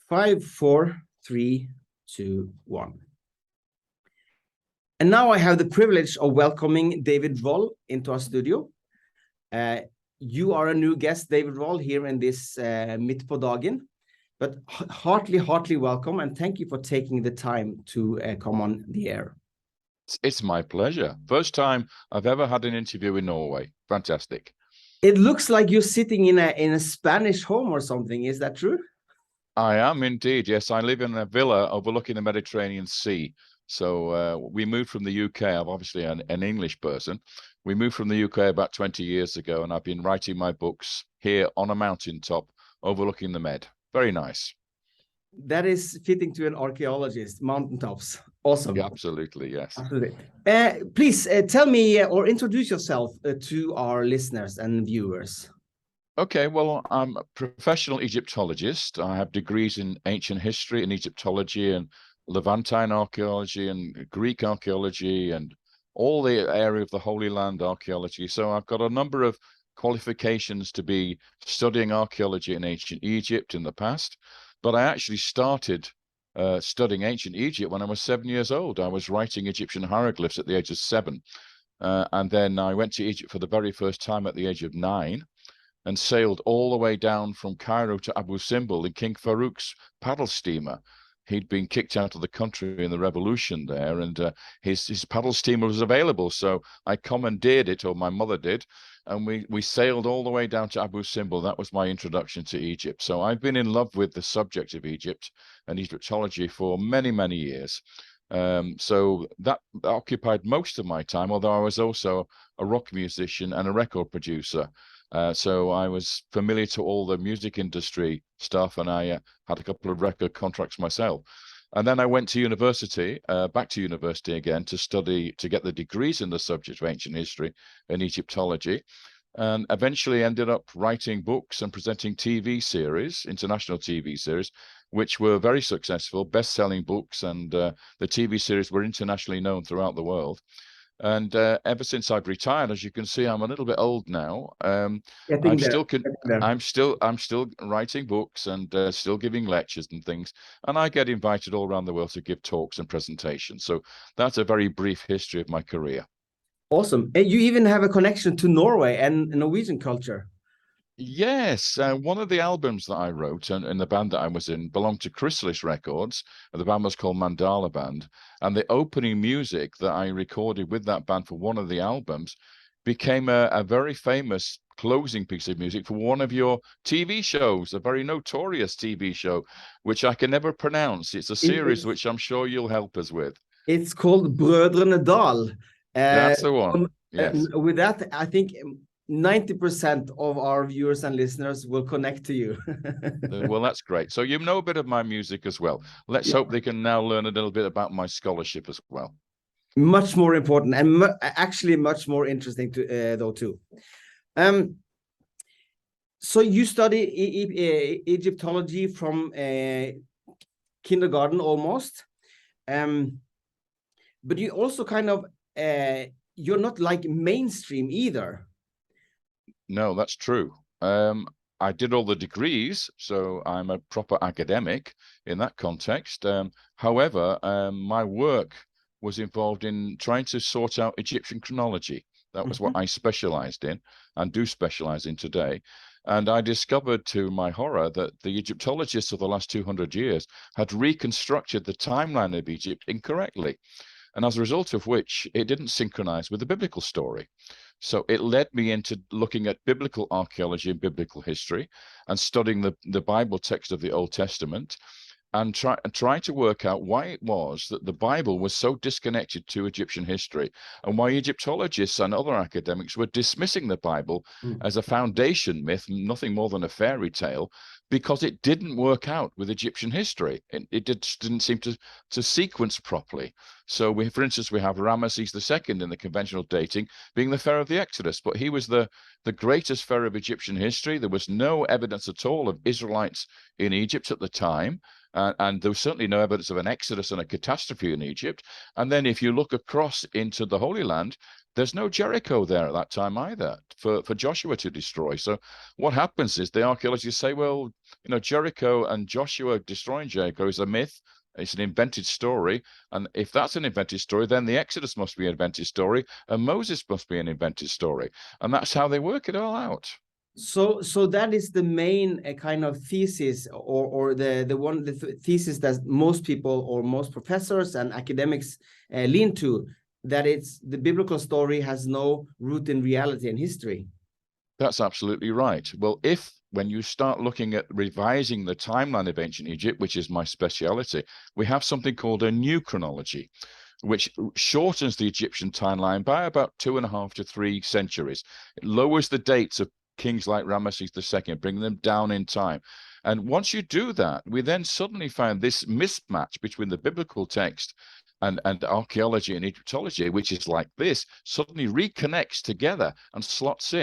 5, 4, 3, 2, 1. And now I have the privilege of welcoming David Rohl into our studio. You are a new guest, David Rohl, here in this Midt på dagen. But heartily welcome, and thank you for taking the time to come on the air. It's my pleasure. First time I've ever had an interview in Norway. Fantastic. It looks like you're sitting in a Spanish home or something. Is that true? I am indeed. Yes, I live in a villa overlooking the Mediterranean Sea. So we moved from the UK. I'm obviously an English person. We moved from the UK about 20 years ago, and I've been writing my books here on a mountaintop overlooking the Med. Very nice. That is fitting to an archaeologist, mountaintops. Awesome. Yeah, absolutely, yes. Absolutely. Please tell me or introduce yourself to our listeners and viewers. Okay, well, I'm a professional Egyptologist. I have degrees in ancient history and Egyptology and Levantine archaeology and Greek archaeology and all the area of the Holy Land archaeology. So I've got a number of qualifications to be studying archaeology in ancient Egypt in the past. But I actually started studying ancient Egypt when I was 7 years old. I was writing Egyptian hieroglyphs at the age of 7. And then I went to Egypt for the very first time at the age of 9 and sailed all the way down from Cairo to Abu Simbel in King Farouk's paddle steamer. He'd been kicked out of the country in the revolution there, and his paddle steamer was available. So I commandeered it, or my mother did, and we sailed all the way down to Abu Simbel. That was my introduction to Egypt. So I've been in love with the subject of Egypt and Egyptology for many, many years. So that occupied most of my time, although I was also a rock musician and a record producer. So I was familiar to all the music industry stuff, and I had a couple of record contracts myself. And then I went to university, back to university again, to study, to get the degrees in the subject of ancient history and Egyptology, and eventually ended up writing books and presenting TV series, international TV series, which were very successful, best-selling books, and the TV series were internationally known throughout the world. And ever since I've retired, as you can see, I'm a little bit old now. I'm still writing books and still giving lectures and things. And I get invited all around the world to give talks and presentations. So that's a very brief history of my career. Awesome. And you even have a connection to Norway and Norwegian culture. Yes, one of the albums that I wrote and the band that I was in belonged to Chrysalis Records. The band was called Mandala Band, and the opening music that I recorded with that band for one of the albums became a very famous closing piece of music for one of your TV shows, a very notorious TV show, which I can never pronounce. It's a series which I'm sure you'll help us with. It's called Brødrene Dal. That's the one. Yes. With that, I think 90% of our viewers and listeners will connect to you. Well, that's great. So you know a bit of my music as well. Let's hope they can now learn a little bit about my scholarship as well. Much more important and actually much more interesting to though too. So you study Egyptology from kindergarten almost, but you also kind of you're not like mainstream either. No, that's true. I did all the degrees, so I'm a proper academic in that context. However, my work was involved in trying to sort out Egyptian chronology. That was what I specialized in and do specialize in today. And I discovered, to my horror, that the Egyptologists of the last 200 years had reconstructed the timeline of Egypt incorrectly. And as a result of which, it didn't synchronize with the biblical story. So it led me into looking at biblical archaeology and biblical history and studying the Bible text of the Old Testament and trying to work out why it was that the Bible was so disconnected to Egyptian history and why Egyptologists and other academics were dismissing the Bible as a foundation myth, nothing more than a fairy tale, because it didn't work out with Egyptian history. It didn't seem to sequence properly. So for instance, we have Ramesses II in the conventional dating being the pharaoh of the Exodus, but he was the greatest pharaoh of Egyptian history. There was no evidence at all of Israelites in Egypt at the time. And there was certainly no evidence of an exodus and a catastrophe in Egypt. And then if you look across into the Holy Land, there's no Jericho there at that time either for Joshua to destroy. So what happens is the archaeologists say, well, Jericho and Joshua destroying Jericho is a myth. It's an invented story. And if that's an invented story, then the Exodus must be an invented story, and Moses must be an invented story. And that's how they work it all out. So that is the main kind of thesis, or the thesis that most people or most professors and academics lean to, that it's the biblical story has no root in reality and history. That's absolutely right. Well, when you start looking at revising the timeline of ancient Egypt, which is my speciality, we have something called a new chronology, which shortens the Egyptian timeline by about 2.5 to 3 centuries. It lowers the dates of kings like Ramesses II, bringing them down in time. And once you do that, we then suddenly find this mismatch between the biblical text and archaeology and Egyptology, which is like this, suddenly reconnects together and slots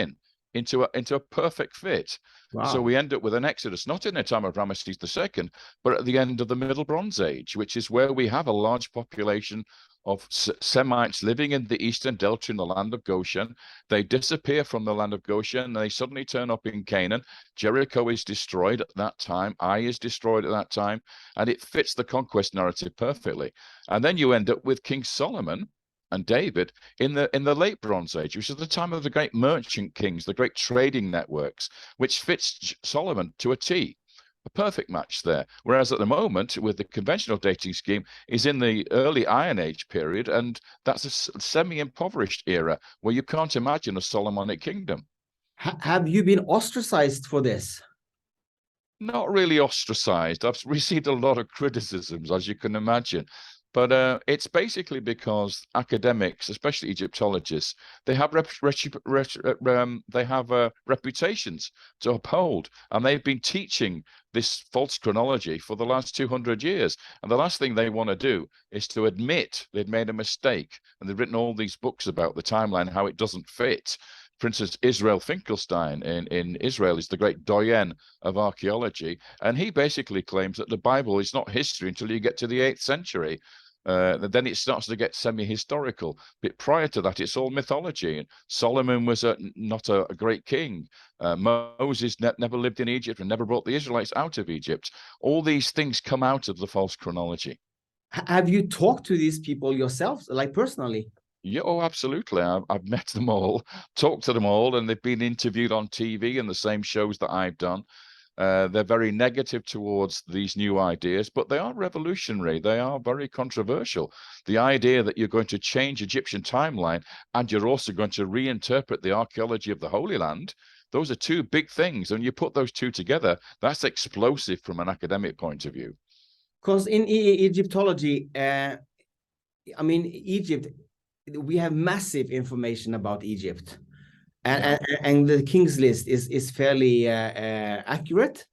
into a perfect fit. Wow. So we end up with an exodus, not in the time of Ramesses II, but at the end of the Middle Bronze Age, which is where we have a large population of Semites living in the eastern delta in the land of Goshen. They disappear from the land of Goshen, and they suddenly turn up in Canaan. Jericho is destroyed at that time. Ai is destroyed at that time, and it fits the conquest narrative perfectly. And then you end up with King Solomon and David in the late Bronze Age, which is the time of the great merchant kings, the great trading networks, which fits Solomon to a T. A perfect match there. Whereas at the moment, with the conventional dating scheme, is in the early Iron Age period, and that's a semi-impoverished era where you can't imagine a Solomonic kingdom. Have you been ostracized for this? Not really ostracized. I've received a lot of criticisms, as you can imagine. But it's basically because academics, especially Egyptologists, they have reputations to uphold, and they've been teaching this false chronology for the last 200 years. And the last thing they want to do is to admit they'd made a mistake, and they've written all these books about the timeline, how it doesn't fit. For instance, Israel Finkelstein in Israel is the great doyen of archaeology, and he basically claims that the Bible is not history until you get to the 8th century. Then it starts to get semi-historical. But prior to that, it's all mythology. Solomon was not a great king. Moses never lived in Egypt and never brought the Israelites out of Egypt. All these things come out of the false chronology. Have you talked to these people yourself, like personally? Yeah, oh, absolutely. I've met them all, talked to them all, and they've been interviewed on TV in the same shows that I've done. They're very negative towards these new ideas, but they are revolutionary. They are very controversial. The idea that you're going to change Egyptian timeline and you're also going to reinterpret the archaeology of the Holy Land, those are two big things. And you put those two together, that's explosive from an academic point of view. Because in Egyptology, I mean, Egypt, we have massive information about Egypt. And the King's List is fairly accurate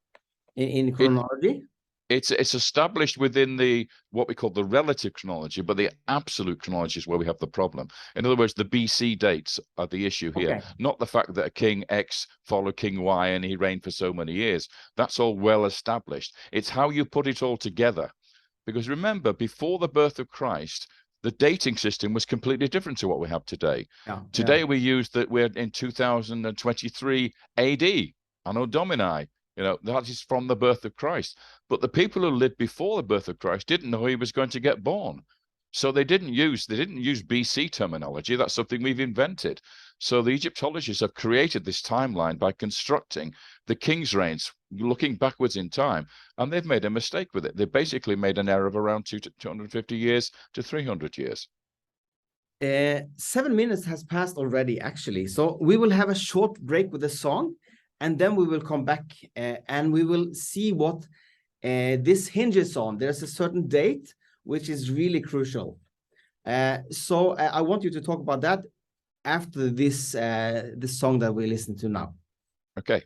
in chronology. It's established within what we call the relative chronology, but the absolute chronology is where we have the problem. In other words, the BC dates are the issue here, not the fact that a king X followed king Y and he reigned for so many years. That's all well established. It's how you put it all together. Because remember, before the birth of Christ, the dating system was completely different to what we have today. Today we use that we're in 2023 AD, Anno Domini. That is from the birth of Christ. But the people who lived before the birth of Christ didn't know he was going to get born. So they didn't use BC terminology. That's something we've invented. So the Egyptologists have created this timeline by constructing the king's reigns, looking backwards in time, and they've made a mistake with it. They basically made an error of around 250 years to 300 years. 7 minutes has passed already, actually. So we will have a short break with a song, and then we will come back and we will see what this hinges on. There's a certain date which is really crucial. So I want you to talk about that after this song that we listen to now. Okay.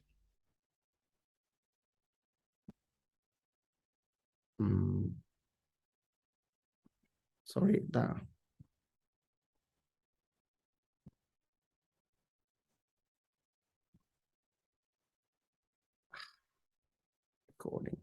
Sorry, there. Recording.